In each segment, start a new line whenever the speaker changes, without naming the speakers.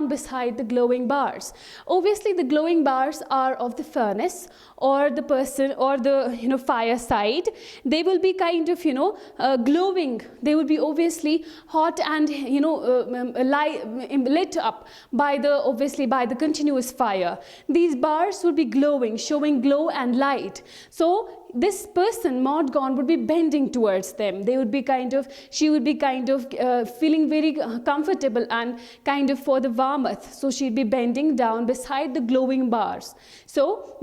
down beside the glowing bars. Obviously, the glowing bars are of the furnace or the person or the fireside. They will be kind of glowing. They will be obviously hot and lit up by the continuous fire. These bars would be glowing, showing glow and light. So this person, Morgana, would be bending towards them. She would be feeling very comfortable and kind of for the warmth. So she'd be bending down beside the glowing bars. So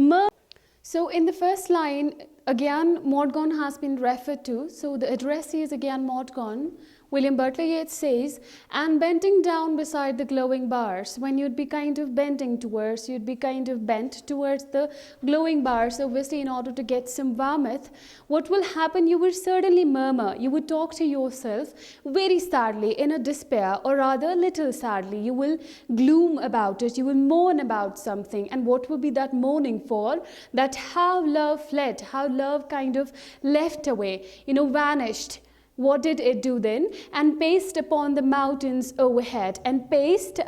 in the first line, again, Morgana has been referred to. So the addressee is again Morgana. William Butler Yeats says, and bending down beside the glowing bars. When you'd be kind of bending towards, you'd be kind of bent towards the glowing bars, obviously in order to get some warmth, what will happen? You will certainly murmur. You would talk to yourself very sadly, in a despair, or rather little sadly. You will gloom about it. You will mourn about something. And what will be that mourning for? That how love fled, how love kind of left away, vanished. What did it do then? And paced upon the mountains overhead. And paced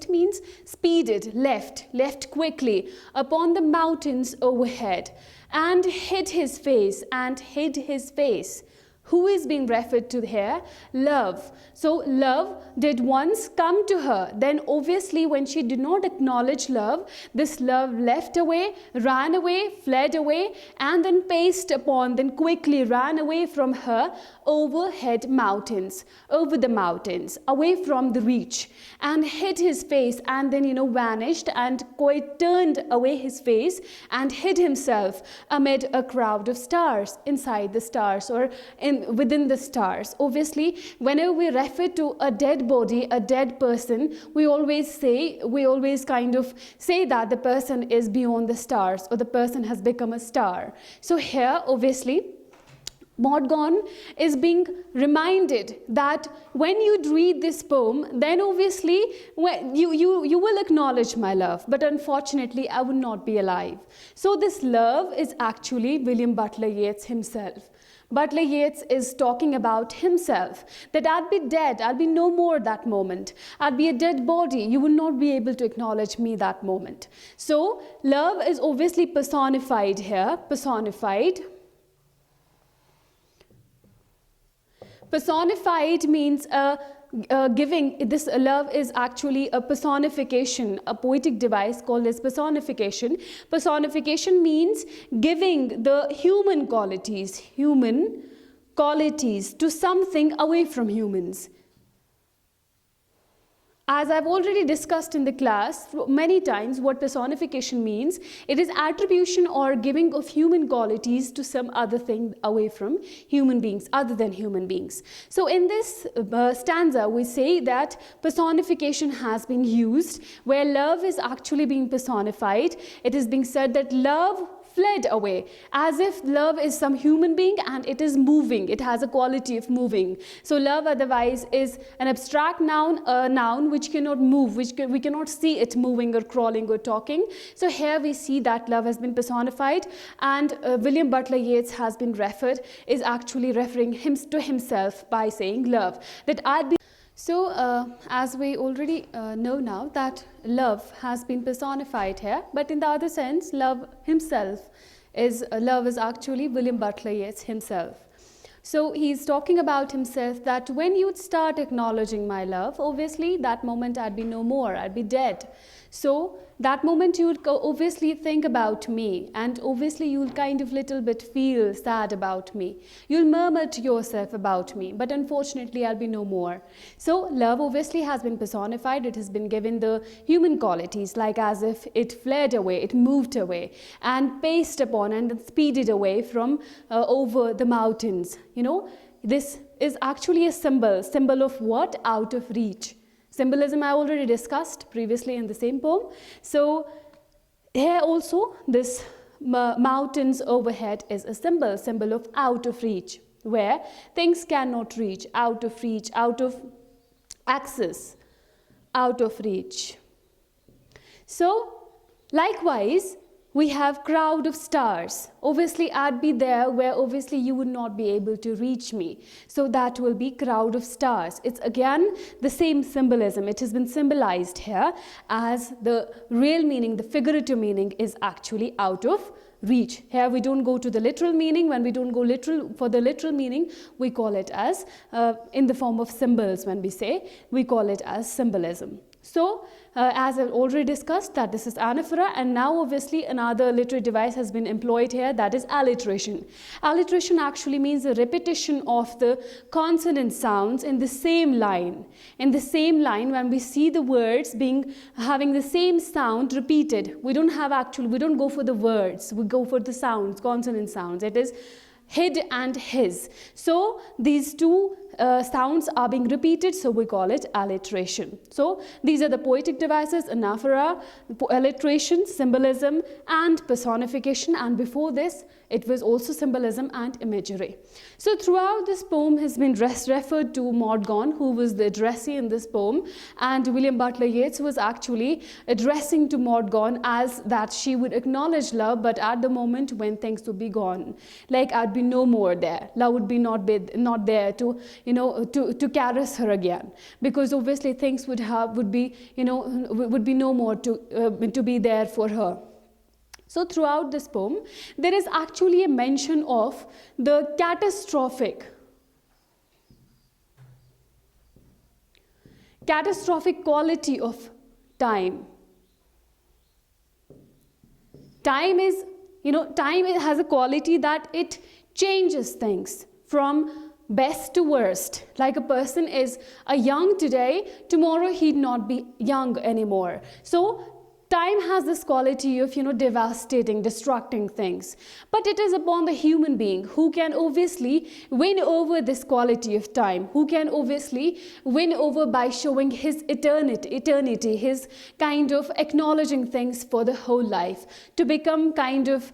means speeded, left quickly upon the mountains overhead. And hid his face. Who is being referred to here? Love. So love did once come to her. Then obviously when she did not acknowledge love, this love left away, ran away, fled away, and then paced upon, then quickly ran away from her overhead mountains, over the mountains, away from the reach, and hid his face, and then vanished and quite turned away his face and hid himself amid a crowd of stars, inside the stars or within the stars. Obviously, whenever we refer to a dead body, a dead person, we always kind of say that the person is beyond the stars or the person has become a star. So here, obviously, Morgana is being reminded that when you read this poem, then obviously you will acknowledge my love, but unfortunately I would not be alive. So this love is actually William Butler Yeats himself. Butler Yeats is talking about himself, that I'd be dead, I'll be no more that moment. I'd be a dead body, you will not be able to acknowledge me that moment. So love is obviously personified here, Personified means giving. This love is actually a personification, a poetic device called as personification. Personification means giving the human qualities to something away from humans. As I've already discussed in the class many times, what personification means, it is attribution or giving of human qualities to some other thing away from human beings, other than human beings. So in this stanza, we say that personification has been used, where love is actually being personified. It is being said that love fled away, as if love is some human being and it is moving. It has a quality of moving. So love otherwise is an abstract noun, a noun which cannot move, we cannot see it moving or crawling or talking. So here we see that love has been personified, and William Butler Yeats has been is actually referring to himself by saying love, that I'd be. So as we already know now that love has been personified here, but in the other sense, love is actually William Butler Yeats himself. So he's talking about himself that when you'd start acknowledging my love, obviously that moment I'd be no more, I'd be dead. So that moment you would obviously think about me, and obviously you'll kind of little bit feel sad about me. You'll murmur to yourself about me, but unfortunately I'll be no more. So love obviously has been personified. It has been given the human qualities, like as if it fled away, it moved away, and paced upon and speeded away from over the mountains. This is actually a symbol of what? Out of reach. Symbolism I already discussed previously in the same poem. So here also this mountains overhead is a symbol of out of reach, where things cannot reach, out of access, out of reach. So likewise, We have crowd of stars. Obviously, I'd be there where obviously you would not be able to reach me. So that will be crowd of stars. It's again the same symbolism. It has been symbolized here as the real meaning, the figurative meaning is actually out of reach. Here we don't go to the literal meaning. When we don't go literal for the literal meaning, we call it as in the form of symbols. When we say, we call it as symbolism. So, as I've already discussed, that this is anaphora, and now obviously another literary device has been employed here, that is alliteration. Alliteration actually means a repetition of the consonant sounds in the same line. In the same line, when we see the words having the same sound repeated, we don't go for the words, we go for the sounds, consonant sounds. It is hid and his. So these two sounds are being repeated, so we call it alliteration. So these are the poetic devices: anaphora, alliteration, symbolism, and personification. And before this, it was also symbolism and imagery. So throughout this poem has been referred to Maud Gonne, who was the addressee in this poem, and William Butler Yeats was actually addressing to Maud Gonne as that she would acknowledge love, but at the moment when things would be gone, like I'd be no more there. Love would be not there to to caress her again, because obviously things would be no more to be there for her. So throughout this poem, there is actually a mention of the catastrophic quality of time. Time has a quality that it changes things from best to worst. Like a person is young today, tomorrow he'd not be young anymore. So time has this quality of, devastating, destructing things. But it is upon the human being who can obviously win over this quality of time, who can obviously win over by showing his eternity, his kind of acknowledging things for the whole life, to become kind of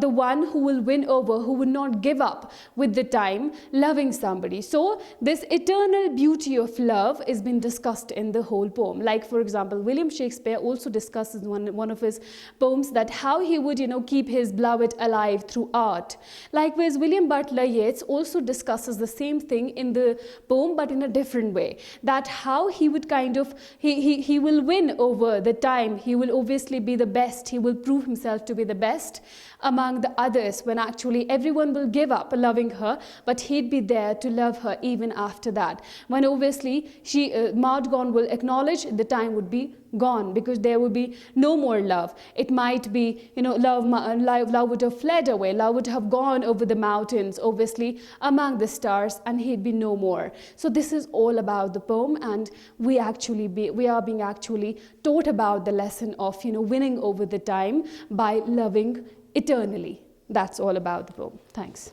the one who will win over, who will not give up with the time, loving somebody. So this eternal beauty of love is being discussed in the whole poem. Like, for example, William Shakespeare also discusses one of his poems that how he would keep his beloved alive through art. Likewise, William Butler Yeats also discusses the same thing in the poem, but in a different way, that how he would he will win over the time, he will obviously be the best, he will prove himself to be the best among the others, when actually everyone will give up loving her, but he'd be there to love her even after that, when obviously Maud Gonne will acknowledge the time would be gone, because there would be no more love. It might be, love would have fled away, love would have gone over the mountains, obviously among the stars, and he'd be no more. So this is all about the poem, and we are being actually taught about the lesson of, winning over the time by loving eternally. That's all about the poem. Thanks.